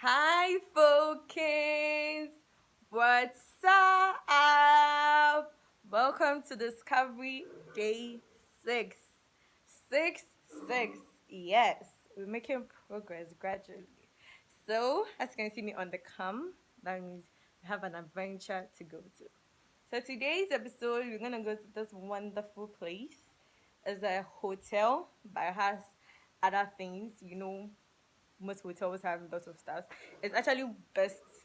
Hi, folkens! What's up? Welcome to Discovery Day 6. 6, 6. Yes, we're making progress gradually. So, as you can see me on the cam, that means we have an adventure to go to. So, today's episode, we're going to go to this wonderful place. It's a hotel, but it has other things, most hotels have lots of stuff. It's actually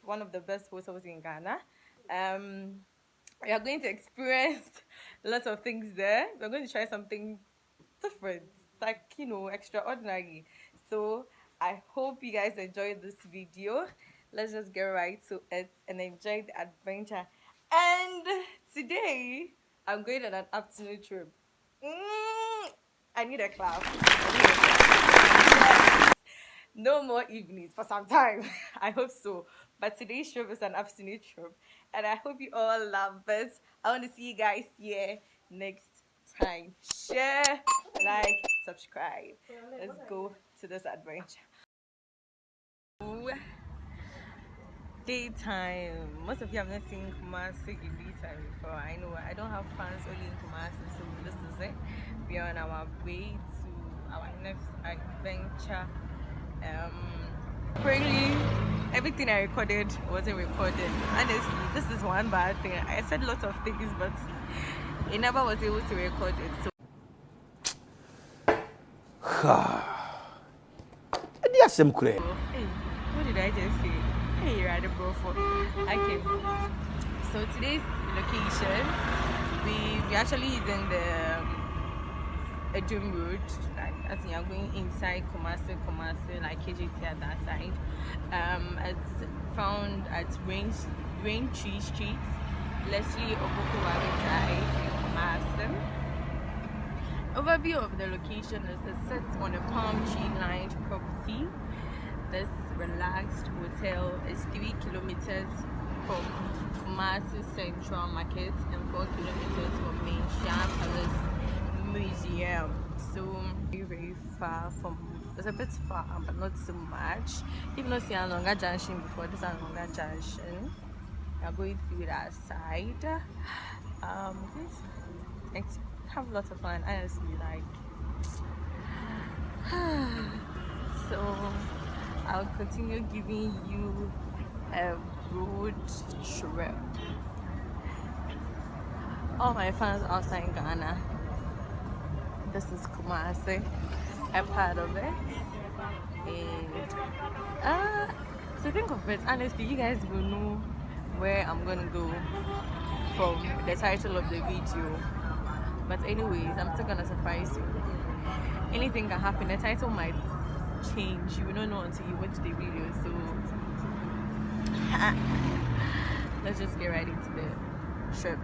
one of the best hotels in Ghana. We are going to experience lots of things there. We're going to try something different, like extraordinary. So I hope you guys enjoyed this video. Let's just get right to it and enjoy the adventure. And today I'm going on an afternoon trip. I need a clap. No more evenings for some time. I hope so. But today's trip is an afternoon trip, and I hope you all love it. I want to see you guys here next time. Share, like, subscribe. Let's go to this adventure. Daytime. Most of you have not seen Kumasi in daytime before. I know I don't have fans only in Kumasi, so this is it. We are on our way to our next adventure. Apparently everything I recorded wasn't recorded. Honestly, this is one bad thing. I said lots of things, but it never was able to record it. So hey, what did I just say? Hey, you're at the bro for okay. So today's location, we actually using the Edum Road, like as you are going inside Kumasi, like KGT at that side. It's found at Raintree Street, Leslie Obokuwari Drive in Kumasi. Overview of the location is it's set on a palm tree lined property. This relaxed hotel is 3 kilometers from Kumasi Central Market and 4 kilometers from main Shah Palace Museum. So very far from, it's a bit far but not so much. You've not seen a longer junction before. This is a longer junction. We are going through that side. Let's have lots of fun, honestly, like so I'll continue giving you a road trip. All my fans outside in Ghana, this is Kumasi, a part of it. And so think of it, honestly, you guys will know where I'm gonna go from the title of the video. But anyways, I'm still gonna surprise you. Anything can happen. The title might change. You will not know until you watch the video. So let's just get right into the trip.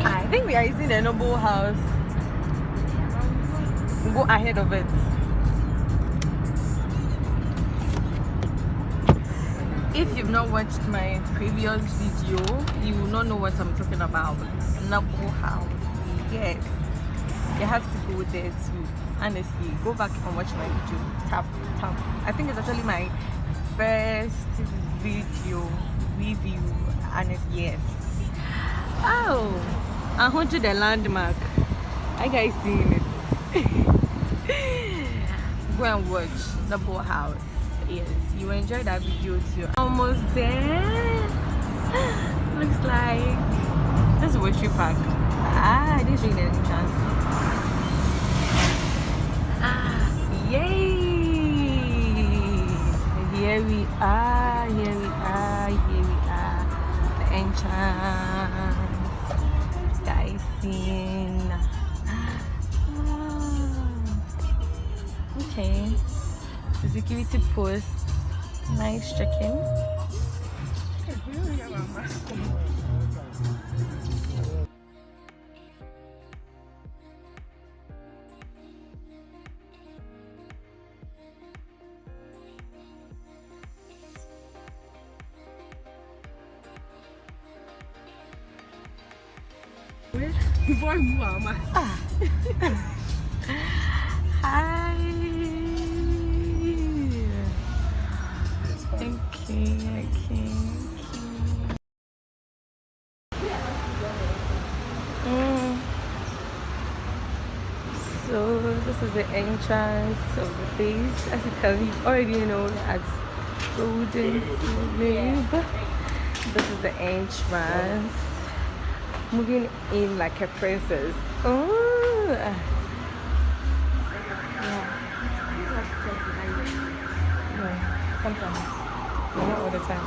I think we are using the Noble House. Go ahead of it. If you've not watched my previous video, you will not know what I'm talking about. Noble House. Yes. You have to go there too. Honestly, go back and watch my video. Tap. I think it's actually my first video review. Honestly, yes. Oh, I want you the landmark. I guys seeing it. Go and watch Noble House. Yes, you enjoyed that video too. Almost there. Looks like this is Witchery Park. I didn't show you the entrance. Yay! Here we are. The entrance. Guys, in. Okay. The security post. Nice check-in. Before we move on, hi. Okay. So this is the entrance of the place. As you can already know, at Golden Tulip. This is the entrance. Moving in like a princess. Oh, yeah. No, sometimes, not all the time.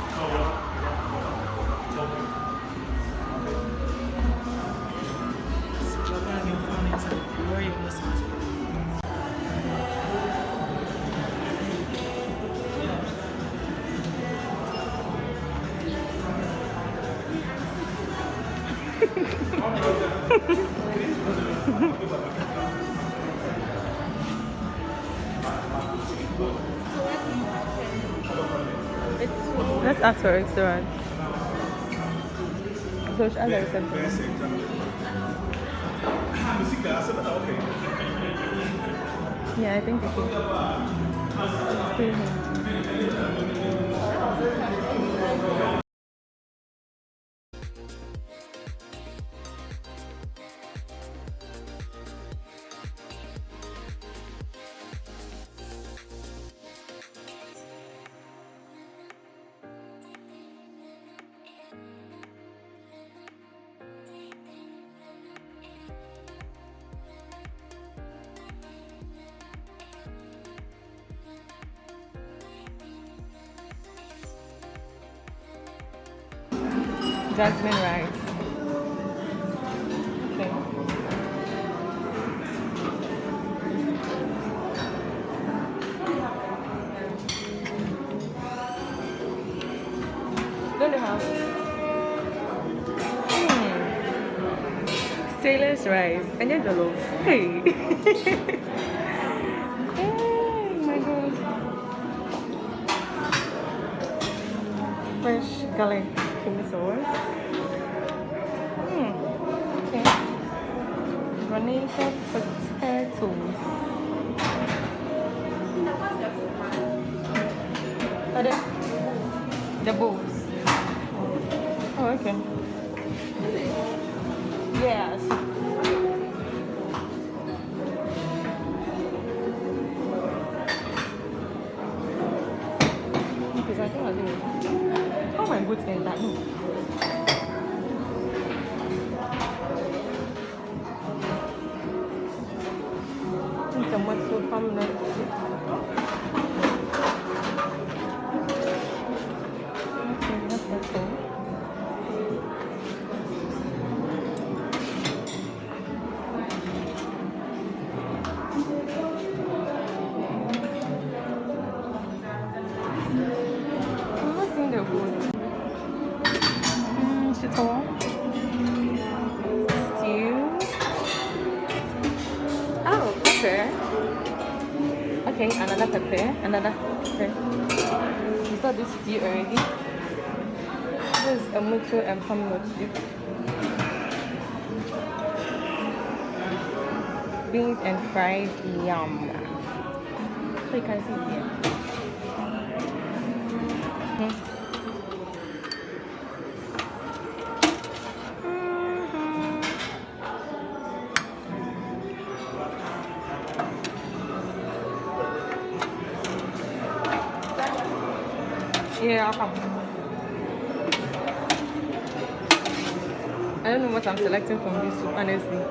Let's ask for a restaurant. So she has a reception. Yeah, I think it's okay. Jasmine rice. Okay. Don't they have? Sailor's rice. And then jollof. Hey. Oh my god. Fresh garlic. Sauce. Okay. Granulated potatoes. Are they? The bowls. Oh, okay. Yes. Because I think I'll do it. Oh my goodness, that no. Somewhat so prominent. Okay, that's okay. What's in the food? Stew. Oh, pepper. Okay, another pepper. You saw this stew already? This is a mucho and pomelo soup. Beans and fried yam. So you can see here. Yeah, I'll come. I don't know what I'm selecting from this soup, honestly.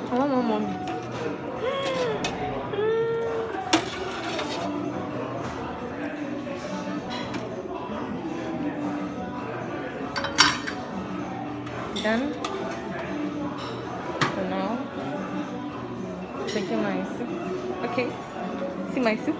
I want one more. Done. So now, taking my soup. Okay, see my soup.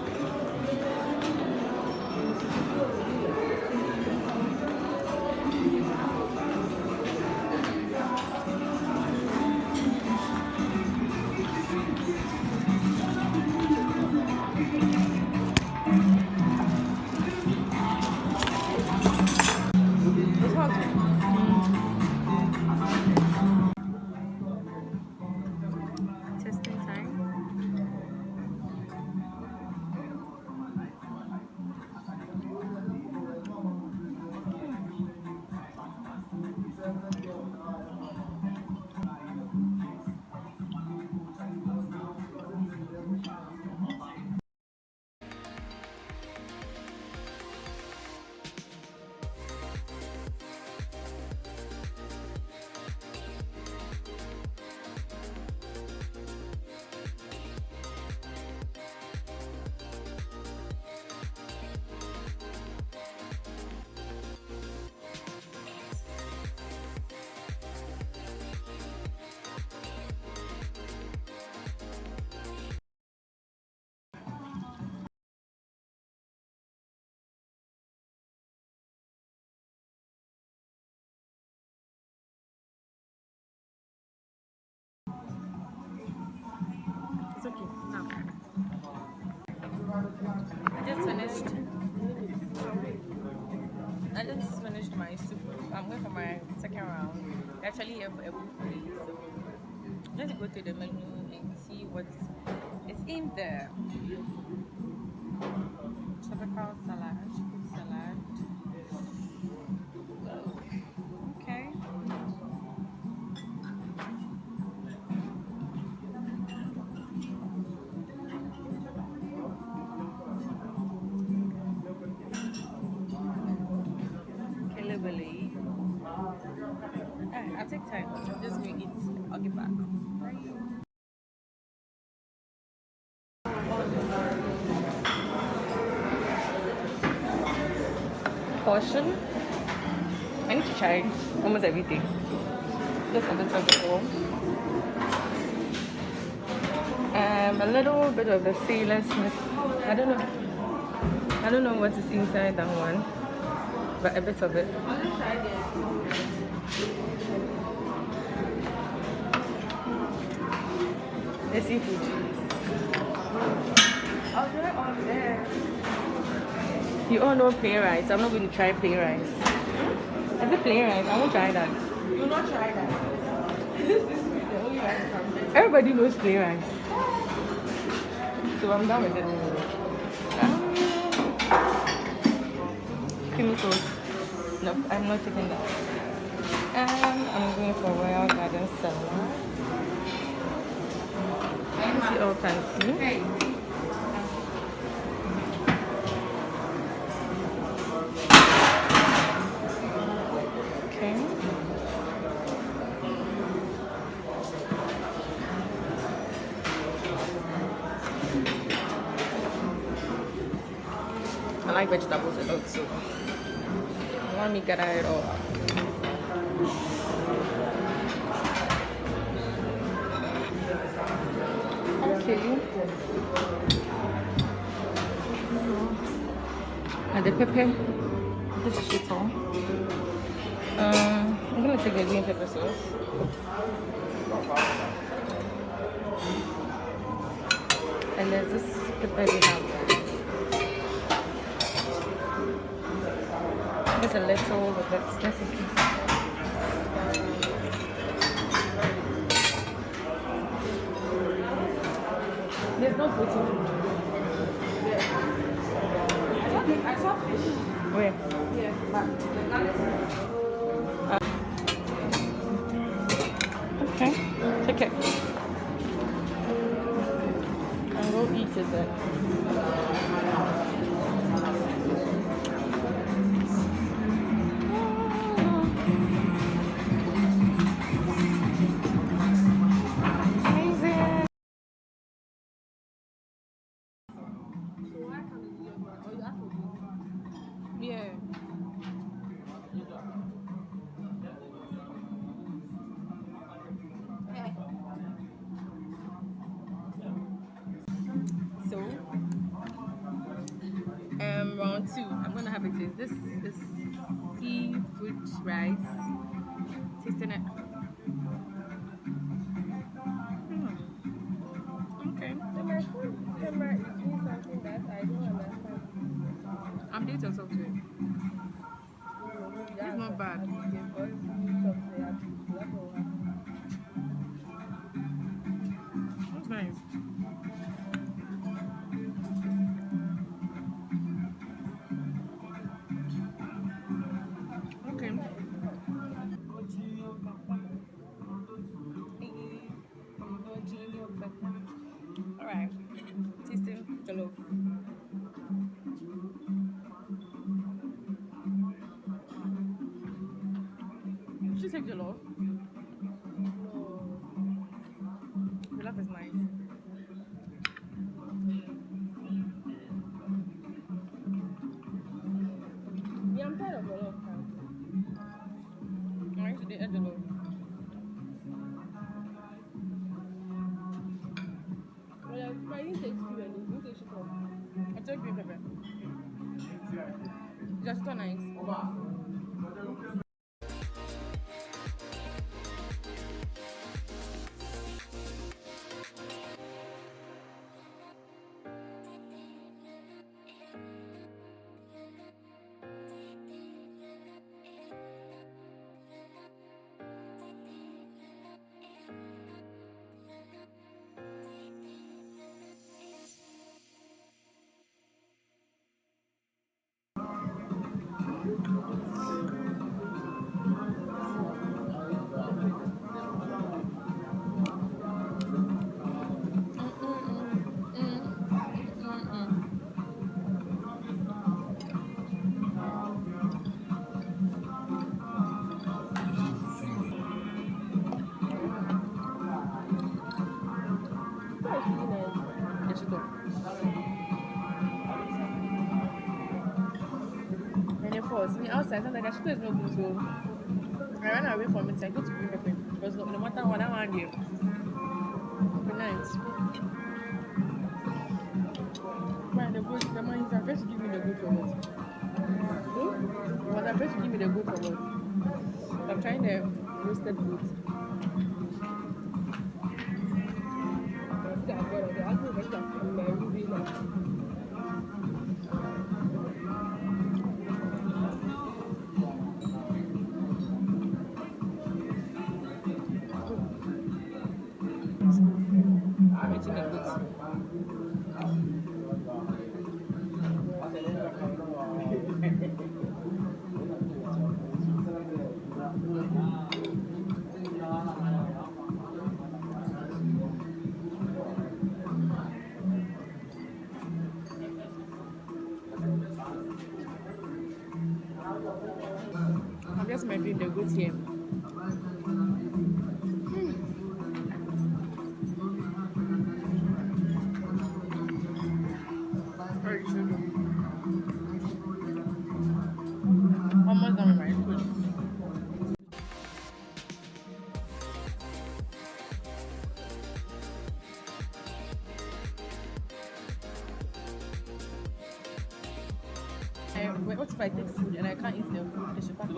I just finished my soup. I'm going for my second round. They're actually here for a buffet, so let's go to the menu and see what's it's in there. Tropical salad, fruit salad. Okay. Kelebele. I'll take time. Just make it. I'll get back. Portion. I need to try almost everything. Just a little bit more. A little bit of the sailor's mist. I don't know what is inside that one, but a bit of it. The seafood. I'll try on there. You all know plain rice. I'm not going to try plain rice. Is it plain rice? I won't try that. You will not try that. Is this the only rice from there? Everybody knows plain rice. So I'm done with it. Creamy sauce. Nope, I'm not taking that. I'm going for Royal Garden salad. This is all fancy. Okay. I like vegetables a lot, so let me get it all out. Okay. And the pepper, this is shit all. I'm gonna take the green pepper sauce. And there's this pepper we have. Just a little, but that's okay. There's no protein. I saw fish. Where? Yeah, okay, take it. And go eat it then. Yeah. So, round two. I'm gonna have a taste. This is seafood rice. Tasting it. Okay. I'm dating yourself to it. It's not bad. It's nice. Okay. Alright. Tasting jollof. Did you take jollof? Jollof is nice. Yeah, I'm tired of jollof. I used to eat jollof. Well, I didn't take stew and you take chicken. I took green pepper. Just so nice. force. Me outside, sometimes that chicken is not good, so I ran away from it. I go to green pepper because no matter what I want here, good night. Right, the goat, the man is afraid to give me the goat or what? Who? He was afraid to give me the goat or what? I'm trying the roasted goat. I'm eating the goat. I'm just making the goat here. Very true. Almost done with my food. Wait, what if I take food and I can't eat the food? They should pack it.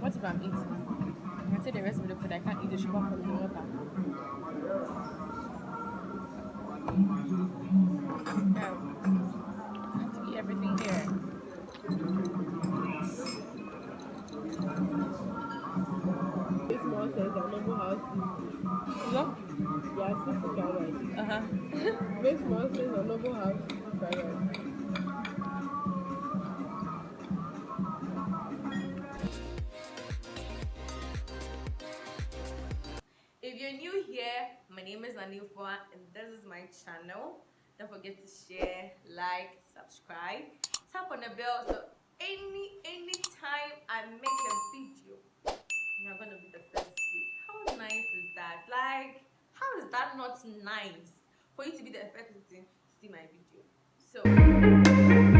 What if I'm eating? I take the rest of the food, I can't eat the sugar from the water. Yeah. I have to eat everything here. This small says I don't know how to. What? Yeah, it's for carrots. This small says I don't know how to carrots. If you're new here, my name is Anifwa and this is my channel. Don't forget to share, like, subscribe, tap on the bell so anytime I make a video, you're gonna be the first to see it. How nice is that? Like, how is that not nice for you to be the first to see my video? So